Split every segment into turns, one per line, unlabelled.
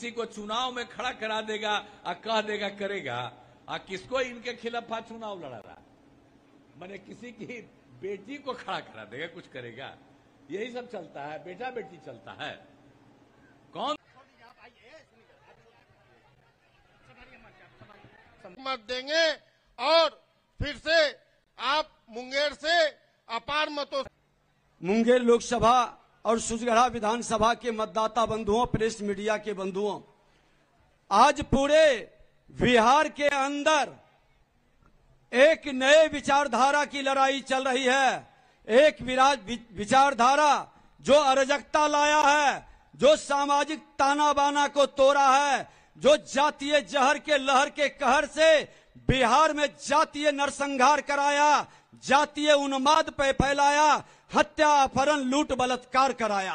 किसी को चुनाव में खड़ा करा देगा और कह देगा करेगा, किसको इनके खिलाफ चुनाव लड़ा रहा, मैंने किसी की बेटी को खड़ा करा देगा, कुछ करेगा। यही सब चलता है, बेटा बेटी चलता है। कौन
मत देंगे और फिर से आप मुंगेर से अपार मतों।
मुंगेर लोकसभा और सुजगढ़ा विधानसभा के मतदाता बंधुओं, प्रेस मीडिया के बंधुओं, आज पूरे बिहार के अंदर एक नए विचारधारा की लड़ाई चल रही है। एक विचारधारा जो अराजकता लाया है, जो सामाजिक ताना बाना को तोड़ा है, जो जातीय जहर के लहर के कहर से बिहार में जातीय नरसंहार कराया, जातीय उन्माद पे फैलाया, हत्या, अपहरण, लूट, बलात्कार कराया।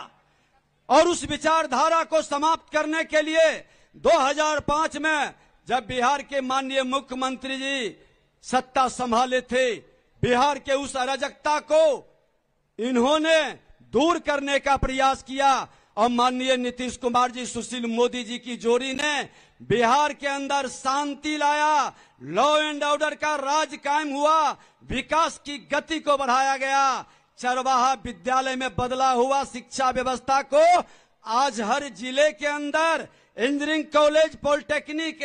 और उस विचारधारा को समाप्त करने के लिए 2005 में जब बिहार के माननीय मुख्यमंत्री जी सत्ता संभाले थे, बिहार के उस अराजकता को इन्होंने दूर करने का प्रयास किया और माननीय नीतीश कुमार जी, सुशील मोदी जी की जोड़ी ने बिहार के अंदर शांति लाया, लॉ एंड ऑर्डर का राज कायम हुआ, विकास की गति को बढ़ाया गया, चरवाहा विद्यालय में बदला हुआ शिक्षा व्यवस्था को आज हर जिले के अंदर इंजीनियरिंग कॉलेज, पॉलिटेक्निक।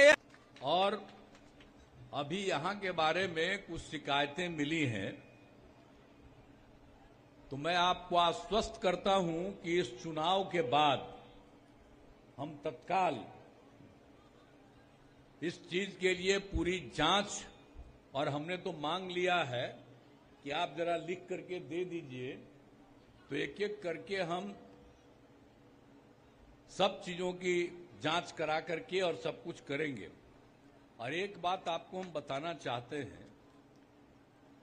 और अभी यहां के बारे में कुछ शिकायतें मिली हैं, तो मैं आपको आश्वस्त करता हूं कि इस चुनाव के बाद हम तत्काल इस चीज के लिए पूरी जांच, और हमने तो मांग लिया है कि आप जरा लिख करके दे दीजिए, तो एक एक करके हम सब चीजों की जांच करा करके और सब कुछ करेंगे। और एक बात आपको हम बताना चाहते हैं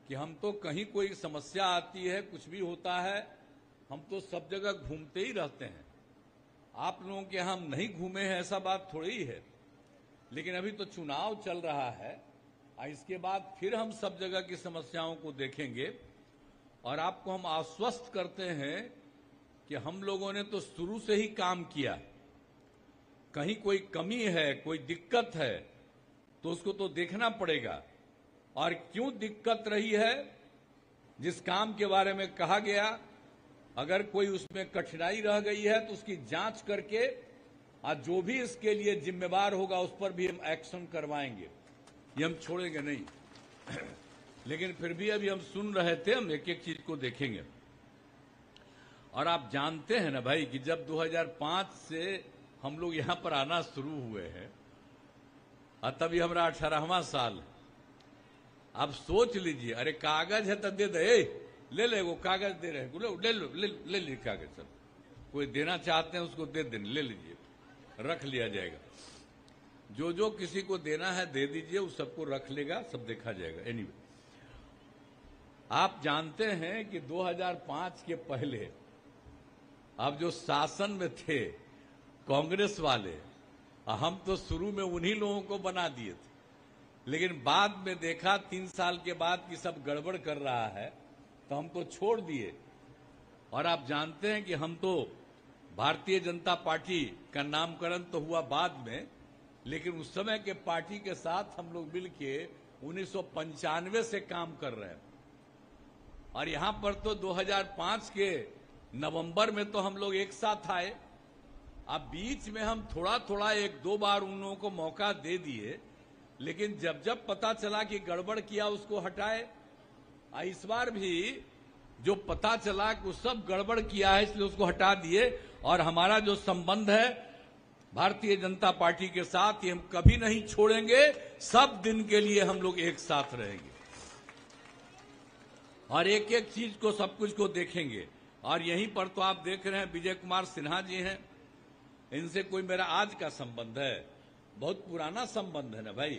कि हम तो कहीं कोई समस्या आती है, कुछ भी होता है, हम तो सब जगह घूमते ही रहते हैं। आप लोगों के हम नहीं घूमे हैं ऐसा बात थोड़ी ही है, लेकिन अभी तो चुनाव चल रहा है और इसके बाद फिर हम सब जगह की समस्याओं को देखेंगे। और आपको हम आश्वस्त करते हैं कि हम लोगों ने तो शुरू से ही काम किया, कहीं कोई कमी है, कोई दिक्कत है तो उसको तो देखना पड़ेगा। और क्यों दिक्कत रही है, जिस काम के बारे में कहा गया, अगर कोई उसमें कठिनाई रह गई है तो उसकी जांच करके आज जो भी इसके लिए जिम्मेवार होगा उस पर भी हम एक्शन करवाएंगे, ये हम छोड़ेंगे नहीं। लेकिन फिर भी अभी हम सुन रहे थे, हम एक एक चीज को देखेंगे। और आप जानते हैं ना भाई कि जब 2005 से हम लोग यहां पर आना शुरू हुए हैं, तभी हमारा 18वां साल है। आप सोच लीजिए, अरे कागज है तो दे दे, ले ले, वो कागज दे रहे हैं, ले लीजिए कागज, सब कोई देना चाहते हैं उसको दे देने, ले लीजिए, रख लिया जाएगा। जो जो किसी को देना है दे दीजिए, उस सबको रख लेगा, सब देखा जाएगा। एनीवे, आप जानते हैं कि 2005 के पहले अब जो शासन में थे कांग्रेस वाले, हम तो शुरू में उन्हीं लोगों को बना दिए थे, लेकिन बाद में देखा 3 साल के बाद कि सब गड़बड़ कर रहा है तो हम तो छोड़ दिए। और आप जानते हैं कि हम तो भारतीय जनता पार्टी का नामकरण तो हुआ बाद में, लेकिन उस समय के पार्टी के साथ हम लोग मिलके 1995 से काम कर रहे हैं। और यहां पर तो 2005 के नवंबर में तो हम लोग एक साथ आए। अब बीच में हम थोड़ा थोड़ा 1-2 बार उन लोगों को मौका दे दिए, लेकिन जब जब पता चला कि गड़बड़ किया उसको हटाए। इस बार भी जो पता चला कि वो सब गड़बड़ किया है इसलिए उसको हटा दिए। और हमारा जो संबंध है भारतीय जनता पार्टी के साथ, ये हम कभी नहीं छोड़ेंगे, सब दिन के लिए हम लोग एक साथ रहेंगे और एक एक चीज को, सब कुछ को देखेंगे। और यहीं पर तो आप देख रहे हैं विजय कुमार सिन्हा जी हैं, इनसे कोई मेरा आज का संबंध है, बहुत पुराना संबंध है ना भाई।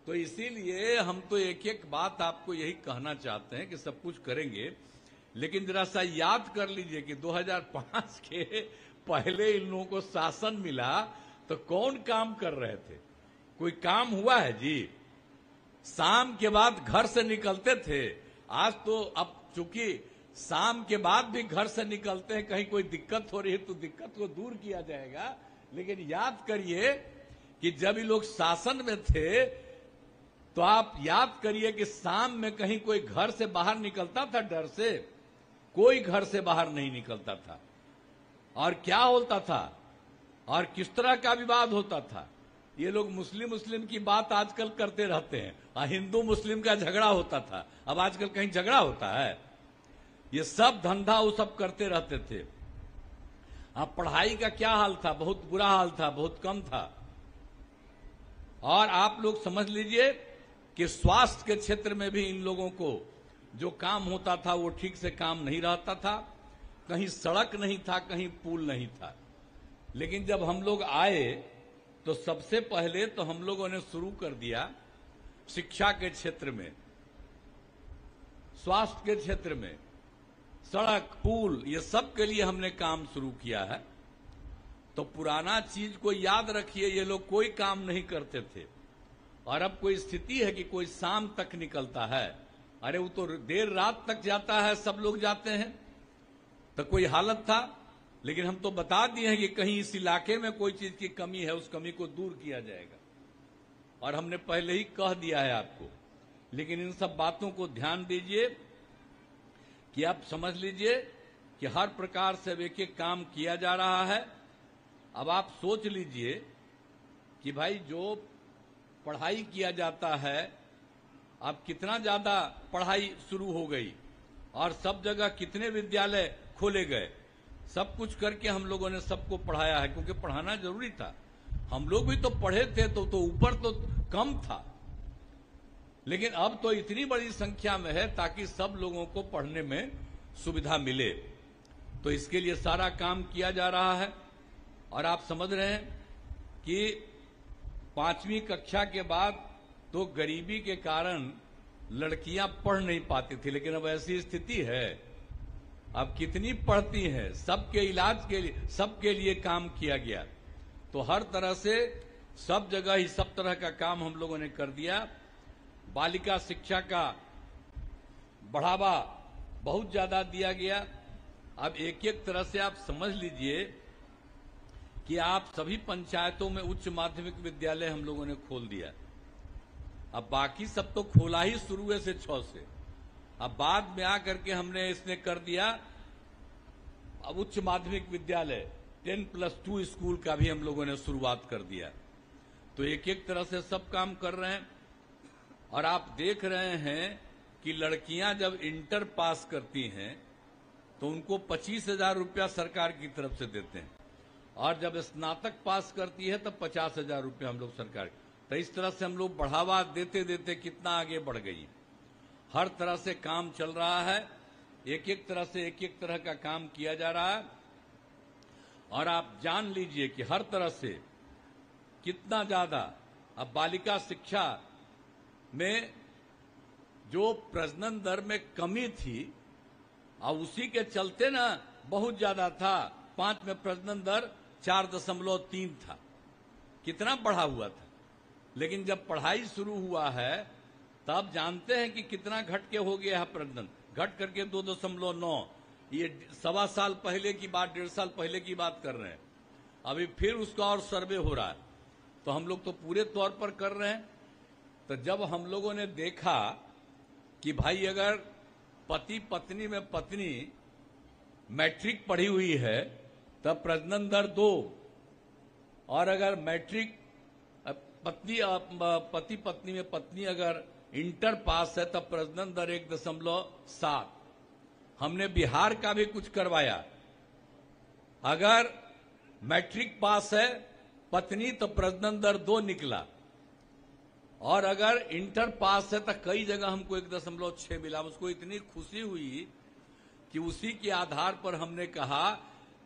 तो इसीलिए हम तो एक एक बात आपको यही कहना चाहते हैं कि सब कुछ करेंगे, लेकिन जरा सा याद कर लीजिए कि 2005 के पहले इन लोगों को शासन मिला तो कौन काम कर रहे थे? कोई काम हुआ है जी? शाम के बाद घर से निकलते थे। आज तो अब चूंकि शाम के बाद भी घर से निकलते हैं, कहीं कोई दिक्कत हो रही है तो दिक्कत को दूर किया जाएगा, लेकिन याद करिए कि जब ये लोग शासन में थे तो आप याद करिए कि शाम में कहीं कोई घर से बाहर निकलता था डर से? कोई घर से बाहर नहीं निकलता था। और क्या होता था और किस तरह का विवाद होता था? ये लोग मुस्लिम की बात आजकल करते रहते हैं, और हिंदू मुस्लिम का झगड़ा होता था। अब आजकल कहीं झगड़ा होता है? ये सब धंधा वो सब करते रहते थे। अब पढ़ाई का क्या हाल था? बहुत बुरा हाल था, बहुत कम था। और आप लोग समझ लीजिए कि स्वास्थ्य के क्षेत्र में भी इन लोगों को जो काम होता था वो ठीक से काम नहीं रहता था। कहीं सड़क नहीं था, कहीं पुल नहीं था। लेकिन जब हम लोग आए तो सबसे पहले तो हम लोगों ने शुरू कर दिया शिक्षा के क्षेत्र में, स्वास्थ्य के क्षेत्र में, सड़क पुल, ये सब के लिए हमने काम शुरू किया है। तो पुराना चीज को याद रखिए, ये लोग कोई काम नहीं करते थे। और अब कोई स्थिति है कि कोई शाम तक निकलता है? अरे वो तो देर रात तक जाता है, सब लोग जाते हैं। तो कोई हालत था? लेकिन हम तो बता दिए हैं कि कहीं इस इलाके में कोई चीज की कमी है, उस कमी को दूर किया जाएगा। और हमने पहले ही कह दिया है आपको। लेकिन इन सब बातों को ध्यान दीजिए कि आप समझ लीजिए कि हर प्रकार से एक एक काम किया जा रहा है। अब आप सोच लीजिए कि भाई जो पढ़ाई किया जाता है, अब कितना ज्यादा पढ़ाई शुरू हो गई और सब जगह कितने विद्यालय खोले गए। सब कुछ करके हम लोगों ने सबको पढ़ाया है, क्योंकि पढ़ाना जरूरी था। हम लोग भी तो पढ़े थे तो ऊपर तो कम था, लेकिन अब तो इतनी बड़ी संख्या में है ताकि सब लोगों को पढ़ने में सुविधा मिले। तो इसके लिए सारा काम किया जा रहा है। और आप समझ रहे हैं कि 5वीं कक्षा के बाद तो गरीबी के कारण लड़कियां पढ़ नहीं पाती थी, लेकिन अब ऐसी स्थिति है, अब कितनी पढ़ती हैं। सबके इलाज के लिए, सबके लिए काम किया गया। तो हर तरह से सब जगह ही सब तरह का काम हम लोगों ने कर दिया। बालिका शिक्षा का बढ़ावा बहुत ज्यादा दिया गया। अब एक एक तरह से आप समझ लीजिए कि आप सभी पंचायतों में उच्च माध्यमिक विद्यालय हम लोगों ने खोल दिया। अब बाकी सब तो खोला ही शुरू से 6 से। अब बाद में आकर के हमने इसने कर दिया अब उच्च माध्यमिक विद्यालय 10+2 स्कूल का भी हम लोगों ने शुरुआत कर दिया। तो एक एक तरह से सब काम कर रहे हैं। और आप देख रहे हैं कि लड़कियां जब इंटर पास करती हैं तो उनको 25,000 रुपया सरकार की तरफ से देते हैं, और जब स्नातक पास करती है तब 50,000 रुपया हम लोग सरकार। तो इस तरह से हम लोग बढ़ावा देते देते कितना आगे बढ़ गई। हर तरह से काम चल रहा है, एक एक तरह से एक एक तरह का काम किया जा रहा है। और आप जान लीजिए कि हर तरह से कितना ज्यादा अब बालिका शिक्षा में जो प्रजनन दर में कमी थी, और उसी के चलते ना बहुत ज्यादा था। 5 में प्रजनन दर 4.3 था, कितना बढ़ा हुआ था। लेकिन जब पढ़ाई शुरू हुआ है तब जानते हैं कि कितना घट के हो गया है प्रजनन, घट करके 2.9। ये 1.25 साल पहले की बात, 1.5 साल पहले की बात कर रहे हैं। अभी फिर उसका और सर्वे हो रहा है। तो हम लोग तो पूरे तौर पर कर रहे हैं। तो जब हम लोगों ने देखा कि भाई अगर पति पत्नी में पत्नी मैट्रिक पढ़ी हुई है तब प्रजनन दर 2, और अगर मैट्रिक पति पत्नी में पत्नी अगर इंटर पास है तब प्रजनन दर 1.7। हमने बिहार का भी कुछ करवाया। अगर मैट्रिक पास है पत्नी तो प्रजनन दर 2 निकला, और अगर इंटर पास है तो कई जगह हमको 1.6 मिला। उसको इतनी खुशी हुई कि उसी के आधार पर हमने कहा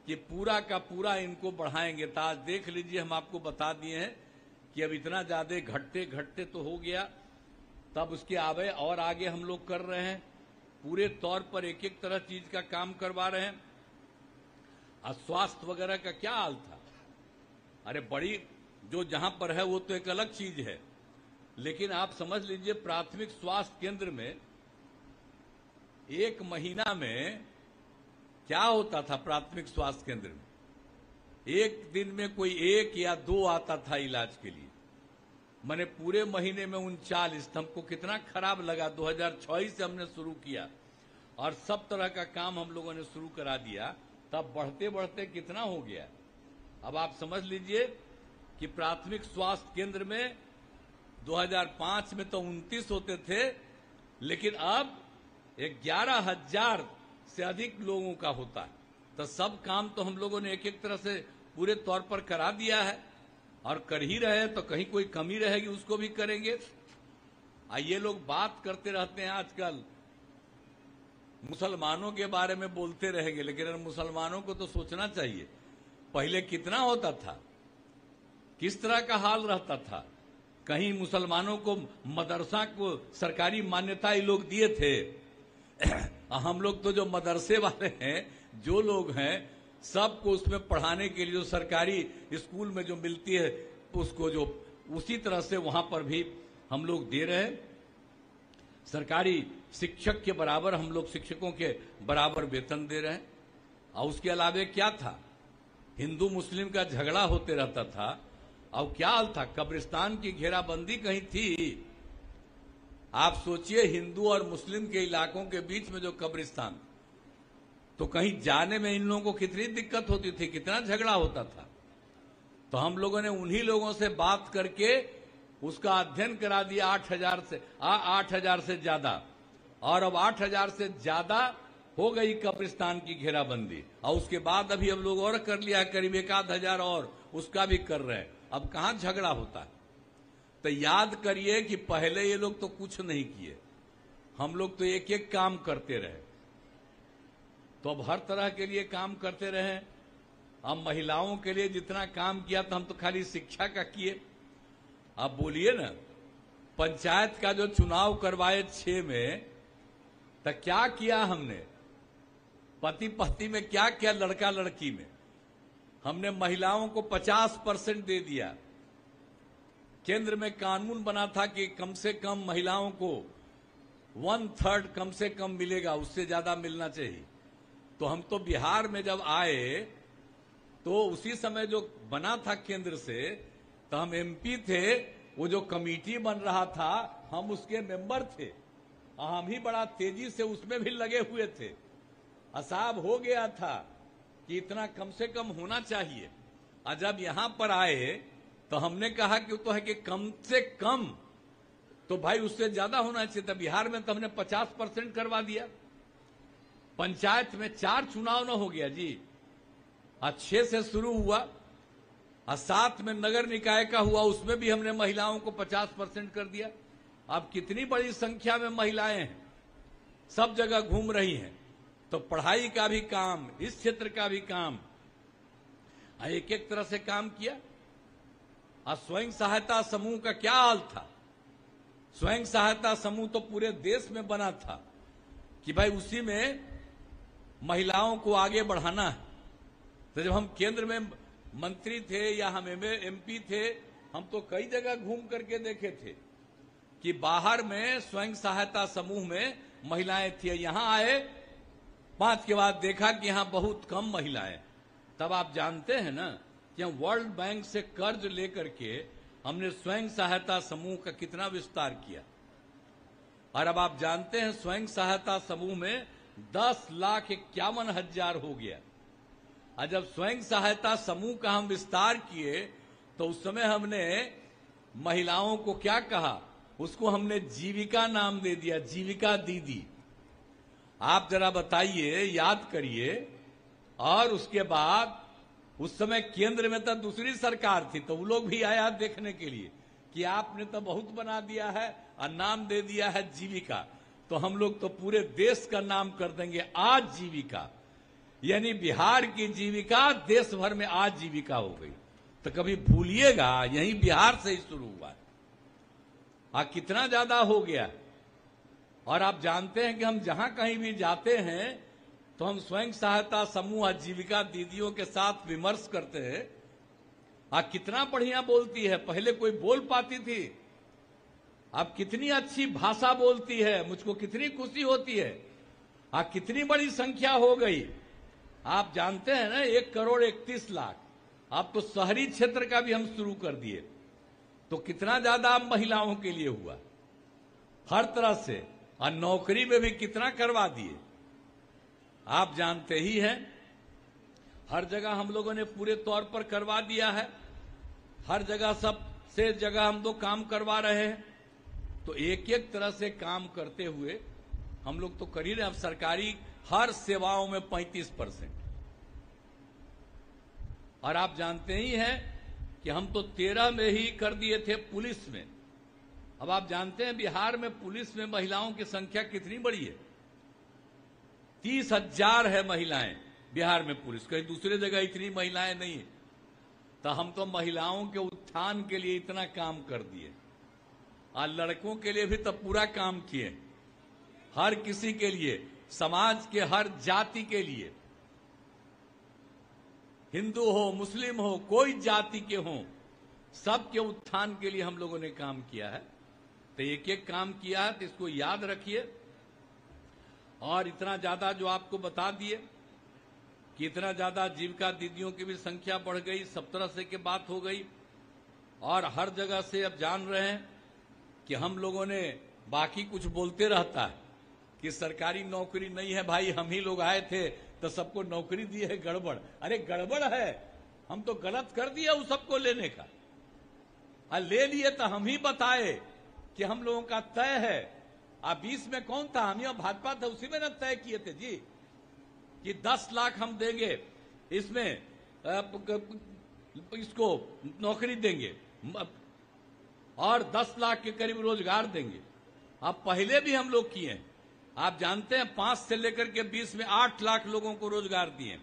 कि पूरा का पूरा इनको बढ़ाएंगे। तो आज देख लीजिए, हम आपको बता दिए हैं कि अब इतना ज्यादा घटते घटते तो हो गया। तब उसके आगे और आगे हम लोग कर रहे हैं, पूरे तौर पर एक एक तरह चीज का काम करवा रहे हैं। स्वास्थ्य वगैरह का क्या हाल था? अरे बड़ी जो जहां पर है वो तो एक अलग चीज है, लेकिन आप समझ लीजिए प्राथमिक स्वास्थ्य केंद्र में 1 महीना में क्या होता था। प्राथमिक स्वास्थ्य केंद्र में एक दिन में कोई 1 या 2 आता था इलाज के लिए। मैंने पूरे महीने में 39, हमको कितना खराब लगा। 2006 से हमने शुरू किया और सब तरह का काम हम लोगों ने शुरू करा दिया, तब बढ़ते बढ़ते कितना हो गया। अब आप समझ लीजिए कि प्राथमिक स्वास्थ्य केंद्र में 2005 में तो 29 होते थे, लेकिन अब 11,000 से अधिक लोगों का होता है। तो सब काम तो हम लोगों ने एक एक तरह से पूरे तौर पर करा दिया है और कर ही रहे हैं, तो कहीं कोई कमी रहेगी उसको भी करेंगे। ये लोग बात करते रहते हैं आजकल मुसलमानों के बारे में बोलते रहेंगे, लेकिन मुसलमानों को तो सोचना चाहिए पहले कितना होता था, किस तरह का हाल रहता था। कहीं मुसलमानों को मदरसा को सरकारी मान्यता ये लोग दिए थे। हम लोग तो जो मदरसे वाले हैं, जो लोग हैं, सबको उसमें पढ़ाने के लिए जो सरकारी स्कूल में जो मिलती है उसको जो उसी तरह से वहां पर भी हम लोग दे रहे हैं। सरकारी शिक्षक के बराबर हम लोग शिक्षकों के बराबर वेतन दे रहे हैं। और उसके अलावे क्या था, हिंदू मुस्लिम का झगड़ा होते रहता था। और क्या हाल था, कब्रिस्तान की घेराबंदी कहीं थी। आप सोचिए हिंदू और मुस्लिम के इलाकों के बीच में जो कब्रिस्तान, तो कहीं जाने में इन लोगों को कितनी दिक्कत होती थी, कितना झगड़ा होता था। तो हम लोगों ने उन्हीं लोगों से बात करके उसका अध्ययन करा दिया 8,000 से ज्यादा। और अब 8,000 से ज्यादा हो गई कब्रिस्तान की घेराबंदी। और उसके बाद अभी हम लोग और कर लिया, करीब 1,000 और उसका भी कर रहे हैं। अब कहां झगड़ा होता है। तो याद करिए कि पहले ये लोग तो कुछ नहीं किए, हम लोग तो एक एक काम करते रहे। तो अब हर तरह के लिए काम करते रहे। अब महिलाओं के लिए जितना काम किया तो हम तो खाली शिक्षा का किए। अब बोलिए ना, पंचायत का जो चुनाव करवाए 6 में, तो क्या किया हमने, पति पत्नी में क्या किया, लड़का लड़की में हमने महिलाओं को 50% दे दिया। केंद्र में कानून बना था कि कम से कम महिलाओं को 1/3 कम से कम मिलेगा, उससे ज्यादा मिलना चाहिए। तो हम तो बिहार में जब आए तो उसी समय जो बना था केंद्र से, तो हम एमपी थे, वो जो कमेटी बन रहा था हम उसके मेंबर थे। हम ही बड़ा तेजी से उसमें भी लगे हुए थे। असाब हो गया था कि इतना कम से कम होना चाहिए। और जब यहां पर आए तो हमने कहा कि तो है कि कम से कम तो भाई उससे ज्यादा होना चाहिए। तो बिहार में तो हमने 50% करवा दिया। पंचायत में 4 चुनाव न हो गया जी, 6 से शुरू हुआ और 7 में नगर निकाय का हुआ, उसमें भी हमने महिलाओं को 50% कर दिया। अब कितनी बड़ी संख्या में महिलाएं हैं, सब जगह घूम रही हैं। तो पढ़ाई का भी काम, इस क्षेत्र का भी काम, एक एक तरह से काम किया। और स्वयं सहायता समूह का क्या हाल था। स्वयं सहायता समूह तो पूरे देश में बना था कि भाई उसी में महिलाओं को आगे बढ़ाना है। तो जब हम केंद्र में मंत्री थे या हम एमपी थे, हम तो कई जगह घूम करके देखे थे कि बाहर में स्वयं सहायता समूह में महिलाएं थी। यहां आए 5 के बाद देखा कि यहां बहुत कम महिलाएं। तब आप जानते हैं ना कि हम वर्ल्ड बैंक से कर्ज लेकर के हमने स्वयं सहायता समूह का कितना विस्तार किया। और अब आप जानते हैं स्वयं सहायता समूह में 10,51,000 हो गया। और जब स्वयं सहायता समूह का हम विस्तार किए तो उस समय हमने महिलाओं को क्या कहा, उसको हमने जीविका नाम दे दिया, जीविका दीदी। आप जरा बताइए, याद करिए। और उसके बाद उस समय केंद्र में तो दूसरी सरकार थी, तो वो लोग भी आया देखने के लिए कि आपने तो बहुत बना दिया है और नाम दे दिया है जीविका। तो हम लोग तो पूरे देश का नाम कर देंगे आजीविका, यानी बिहार की जीविका देश भर में आजीविका हो गई। तो कभी भूलिएगा, यही बिहार से ही शुरू हुआ है। कितना ज्यादा हो गया। और आप जानते हैं कि हम जहां कहीं भी जाते हैं तो हम स्वयं सहायता समूह आजीविका दीदियों के साथ विमर्श करते हैं। कितना बढ़िया बोलती है, पहले कोई बोल पाती थी, अब कितनी अच्छी भाषा बोलती है, मुझको कितनी खुशी होती है। कितनी बड़ी संख्या हो गई। आप जानते हैं ना 1,31,00,000 अब तो शहरी क्षेत्र का भी हम शुरू कर दिए, तो कितना ज्यादा महिलाओं के लिए हुआ हर तरह से, और नौकरी में भी कितना करवा दिए। आप जानते ही हैं, हर जगह हम लोगों ने पूरे तौर पर करवा दिया है, हर जगह सबसे जगह हम लोग काम करवा रहे हैं। तो एक एक तरह से काम करते हुए हम लोग तो कर ही रहे। अब सरकारी हर सेवाओं में 35%, और आप जानते ही हैं कि हम तो 13 में ही कर दिए थे पुलिस में। अब आप जानते हैं बिहार में पुलिस में महिलाओं की संख्या कितनी बड़ी है, 30,000 है महिलाएं बिहार में पुलिस, कहीं दूसरे जगह इतनी महिलाएं नहीं है। तो हम तो महिलाओं के उत्थान के लिए इतना काम कर दिए, और लड़कों के लिए भी तो पूरा काम किए, हर किसी के लिए, समाज के हर जाति के लिए, हिंदू हो मुस्लिम हो कोई जाति के हो, सबके उत्थान के लिए हम लोगों ने काम किया है। तो एक एक काम किया है, तो इसको याद रखिए। और इतना ज्यादा जो आपको बता दिए कि इतना ज्यादा जीविका दीदियों की भी संख्या बढ़ गई, 17 से के बात हो गई। और हर जगह से अब जान रहे हैं कि हम लोगों ने, बाकी कुछ बोलते रहता है कि सरकारी नौकरी नहीं है, भाई हम ही लोग आए थे तो सबको नौकरी दी है, गड़बड़। अरे गड़बड़ है, हम तो गलत कर दिया उस सबको लेने का, और ले लिए तो हम ही बताए कि हम लोगों का तय है। अब 20 में कौन था, हम ही भाजपा था, उसी में ना तय किए थे जी कि 10 लाख हम देंगे, इसमें इसको नौकरी देंगे और 10 लाख के करीब रोजगार देंगे। अब पहले भी हम लोग किए हैं, आप जानते हैं 5 से लेकर के 20 में 8 लाख लोगों को रोजगार दिए,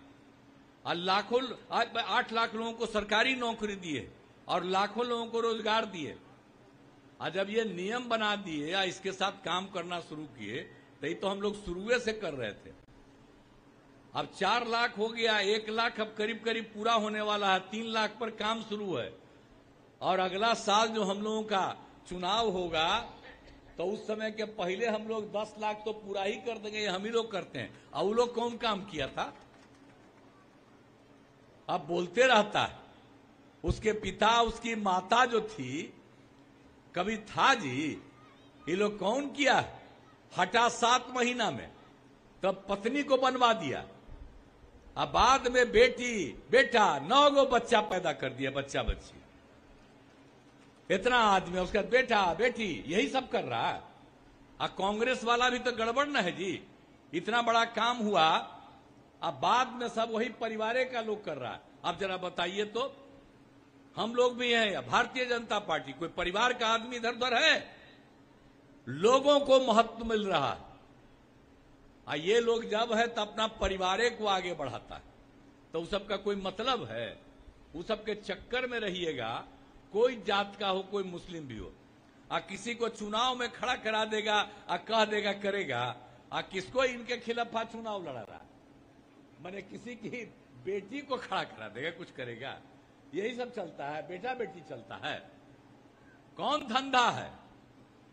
और लाखों 8 लाख लोगों को सरकारी नौकरी दिए और लाखों लोगों को रोजगार दिए। और जब ये नियम बना दिए या इसके साथ काम करना शुरू किए, तो ये तो हम लोग शुरू से कर रहे थे। अब 4 लाख हो गया, 1 लाख अब करीब करीब पूरा होने वाला है, 3 लाख पर काम शुरू है। और अगला साल जो हम लोगों का चुनाव होगा, तो उस समय के पहले हम लोग 10 लाख तो पूरा ही कर देंगे, हम ही लोग करते हैं। और वो लोग कौन काम किया था, अब बोलते रहता है। उसके पिता, उसकी माता जो थी, कभी था जी, ये लोग कौन किया, हटा 7 महीना में, तब पत्नी को बनवा दिया, अब बाद में बेटी बेटा 9 गो बच्चा पैदा कर दिया, बच्चा बच्ची, इतना आदमी, उसका बेटा बेटी यही सब कर रहा है। अब कांग्रेस वाला भी तो गड़बड़ न है जी, इतना बड़ा काम हुआ, अब बाद में सब वही परिवार का लोग कर रहा है। अब जरा बताइए तो, हम लोग भी हैं, भारतीय जनता पार्टी कोई परिवार का आदमी इधर उधर है, लोगों को महत्व मिल रहा है। ये लोग जब है तो अपना परिवार को आगे बढ़ाता है, तो उस सब का कोई मतलब है, उस सब के चक्कर में रहिएगा। कोई जात का हो, कोई मुस्लिम भी हो, किसी को चुनाव में खड़ा करा देगा, कह देगा करेगा, किसको इनके खिलाफ चुनाव लड़ा रहा, माने किसी की बेटी को खड़ा करा देगा, कुछ करेगा, यही सब चलता है, बेटा बेटी चलता है, कौन धंधा है।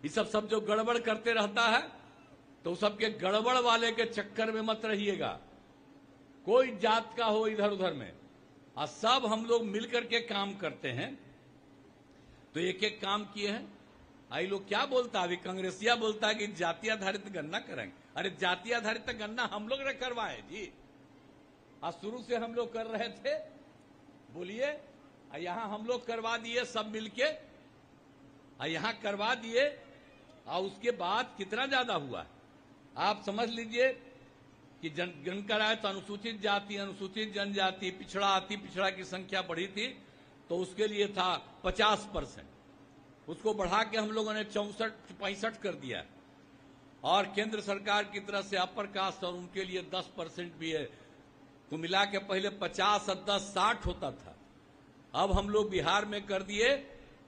ये सब जो गड़बड़ करते रहता है, तो सबके गड़बड़ वाले के चक्कर में मत रहिएगा। कोई जात का हो इधर उधर में, और सब हम लोग मिलकर के काम करते हैं। तो एक एक काम किए हैं। आई लोग क्या बोलता है, अभी कांग्रेसिया बोलता है कि जाति आधारित गणना करेंगे। अरे जाति आधारित गणना हम लोग ने करवाए जी, आज शुरू से हम लोग कर रहे थे, बोलिए, यहां हम लोग करवा दिए सब मिलके, यहां करवा दिए, और उसके बाद कितना ज्यादा हुआ आप समझ लीजिए कि गण कराए तो अनुसूचित जाति, अनुसूचित जनजाति, पिछड़ा, अति पिछड़ा की संख्या बढ़ी थी, तो उसके लिए था 50%, उसको बढ़ा के हम लोगों ने 64-65 कर दिया। और केंद्र सरकार की तरफ से अपर कास्ट और उनके लिए 10% भी है, तो मिला के पहले 50 और 10 60 होता था। अब हम लोग बिहार में कर दिए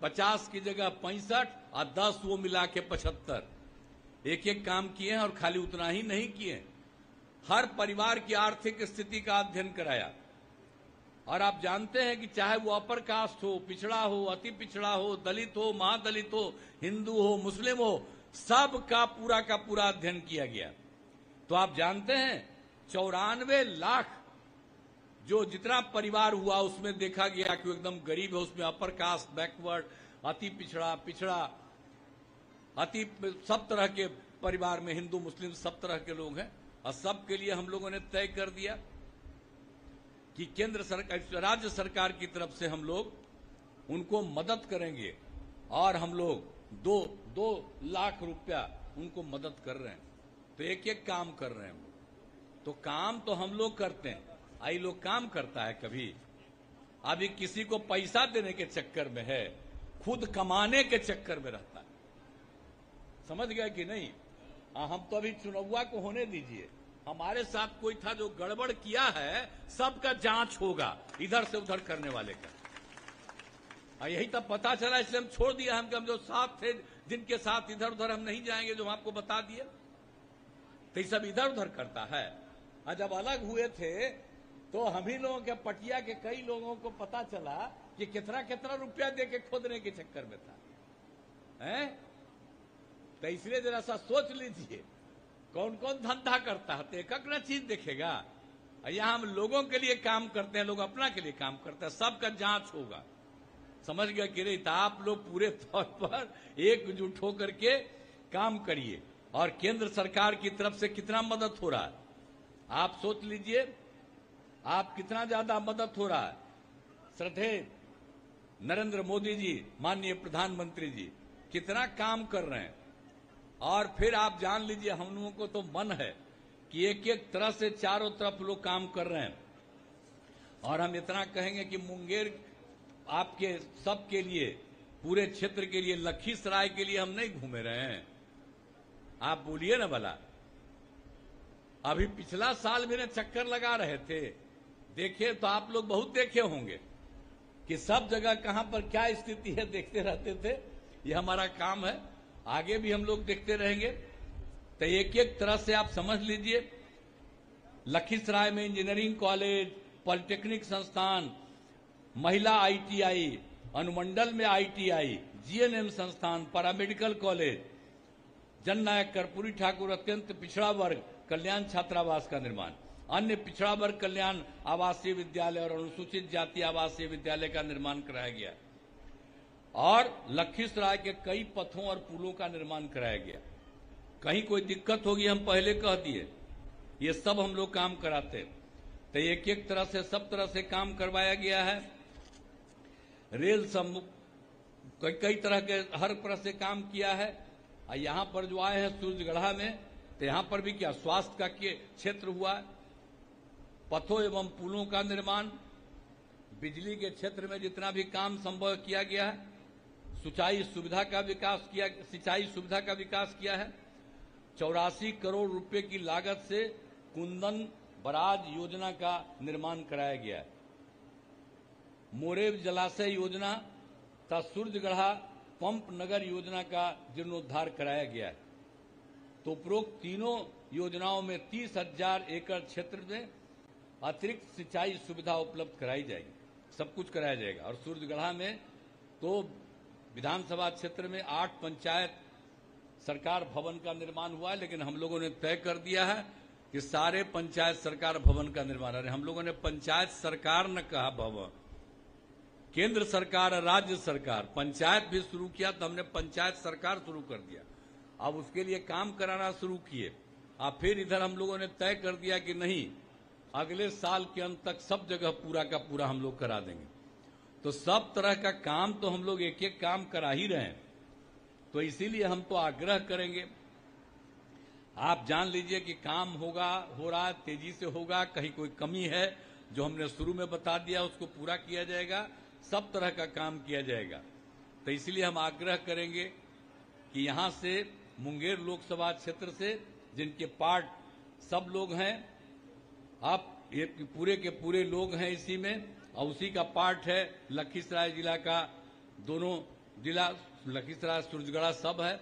50 की जगह 65 और 10 वो मिला के 75। एक एक काम किए हैं, और खाली उतना ही नहीं किए, हर परिवार की आर्थिक स्थिति का अध्ययन कराया। और आप जानते हैं कि चाहे वो अपर कास्ट हो, पिछड़ा हो, अति पिछड़ा हो, दलित हो, महादलित हो, हिंदू हो, मुस्लिम हो, सब का पूरा अध्ययन किया गया। तो आप जानते हैं 94 लाख जो जितना परिवार हुआ उसमें देखा गया कि वो एकदम गरीब है, उसमें अपर कास्ट, बैकवर्ड, अति पिछड़ा, अति सब तरह के परिवार में हिंदू मुस्लिम सब तरह के लोग हैं। और सबके लिए हम लोगों ने तय कर दिया कि केंद्र सरकार, राज्य सरकार की तरफ से हम लोग उनको मदद करेंगे और हम लोग 2 लाख रुपया उनको मदद कर रहे हैं। तो एक एक काम कर रहे हैं। तो काम तो हम लोग करते हैं, आई लोग काम करता है कभी? अभी किसी को पैसा देने के चक्कर में है, खुद कमाने के चक्कर में रहता है। समझ गए कि नहीं? हम तो अभी चुनाव को होने दीजिए। हमारे साथ कोई था जो गड़बड़ किया है, सबका जांच होगा, इधर से उधर करने वाले का। यही तब पता चला, इसलिए हम छोड़ दिया। हम जो साथ थे, जिनके साथ इधर उधर हम नहीं जाएंगे, जो हम आपको बता दिए, तो ये सब इधर उधर करता है। और जब अलग हुए थे तो हम ही लोगों के पटिया के कई लोगों को पता चला कि कितना कितना रुपया दे के खोदने के चक्कर में था, हैं? तो इसलिए जरा सा सोच लीजिए कौन कौन धंधा करता है, तो एक एक ना चीज देखेगा। यहाँ हम लोगों के लिए काम करते हैं, लोग अपना के लिए काम करते हैं, सबका जांच होगा। समझ गया कि नहीं? तो आप लोग पूरे तौर पर एकजुट होकर के काम करिए। और केंद्र सरकार की तरफ से कितना मदद हो रहा है आप सोच लीजिए, आप कितना ज्यादा मदद हो रहा है। श्रद्धेय नरेंद्र मोदी जी, माननीय प्रधानमंत्री जी कितना काम कर रहे हैं। और फिर आप जान लीजिए, हम लोगों को तो मन है कि एक एक तरह से चारों तरफ लोग काम कर रहे हैं। और हम इतना कहेंगे कि मुंगेर आपके सबके लिए, पूरे क्षेत्र के लिए, लखीसराय के लिए हम नहीं घूमे रहे हैं। आप बोलिए ना भला। अभी पिछला साल भी ना चक्कर लगा रहे थे, देखे तो आप लोग बहुत देखे होंगे कि सब जगह कहां पर क्या स्थिति है देखते रहते थे। ये हमारा काम है, आगे भी हम लोग देखते रहेंगे। तो एक एक तरह से आप समझ लीजिए, लखीसराय में इंजीनियरिंग कॉलेज, पॉलिटेक्निक संस्थान, महिला ITI, अनुमंडल में ITI, GNM संस्थान, पैरामेडिकल कॉलेज, जननायक कर्पूरी ठाकुर अत्यंत पिछड़ा वर्ग कल्याण छात्रावास का निर्माण, अन्य पिछड़ा वर्ग कल्याण आवासीय विद्यालय और अनुसूचित जाति आवासीय विद्यालय का निर्माण कराया गया। और लखीसराय के कई पथों और पुलों का निर्माण कराया गया। कहीं कोई दिक्कत होगी हम पहले कह दिए, ये सब हम लोग काम कराते। तो एक एक तरह से सब तरह से काम करवाया गया है। रेल कई तरह के हर तरह से काम किया है। और यहां पर जो आए हैं सूरजगढ़ा में, तो यहां पर भी क्या स्वास्थ्य का क्षेत्र हुआ है, पथों एवं पुलों का निर्माण, बिजली के क्षेत्र में जितना भी काम संभव किया गया है, सिंचाई सुविधा का विकास किया है। 84 करोड़ रुपए की लागत से कुंदन बराज योजना का निर्माण कराया गया है। मोरेब जलाशय योजना तथा सूरजगढ़ा पंप नगर योजना का जीर्णोद्धार कराया गया है। तो उपरोक्त तीनों योजनाओं में 30,000 एकड़ क्षेत्र में अतिरिक्त सिंचाई सुविधा उपलब्ध कराई जाएगी, सब कुछ कराया जाएगा। और सूरजगढ़ा में तो विधानसभा क्षेत्र में 8 पंचायत सरकार भवन का निर्माण हुआ है, लेकिन हम लोगों ने तय कर दिया है कि सारे पंचायत सरकार भवन का निर्माण, अरे हम लोगों ने पंचायत सरकार न कहा भवन, केंद्र सरकार और राज्य सरकार, पंचायत भी शुरू किया तो हमने पंचायत सरकार शुरू कर दिया। अब उसके लिए काम कराना शुरू किए। अब फिर इधर हम लोगों ने तय कर दिया कि नहीं, अगले साल के अंत तक सब जगह पूरा का पूरा हम लोग करा देंगे। तो सब तरह का काम तो हम लोग एक एक काम करा ही रहे हैं। तो इसीलिए हम तो आग्रह करेंगे, आप जान लीजिए कि काम होगा, हो रहा है, तेजी से होगा। कहीं कोई कमी है जो हमने शुरू में बता दिया उसको पूरा किया जाएगा, सब तरह का काम किया जाएगा। तो इसलिए हम आग्रह करेंगे कि यहां से मुंगेर लोकसभा क्षेत्र से जिनके पार्ट सब लोग हैं, आप ये पूरे के पूरे लोग हैं इसी में, और उसी का पार्ट है लखीसराय जिला का, दोनों जिला लखीसराय सूरजगढ़ा सब है।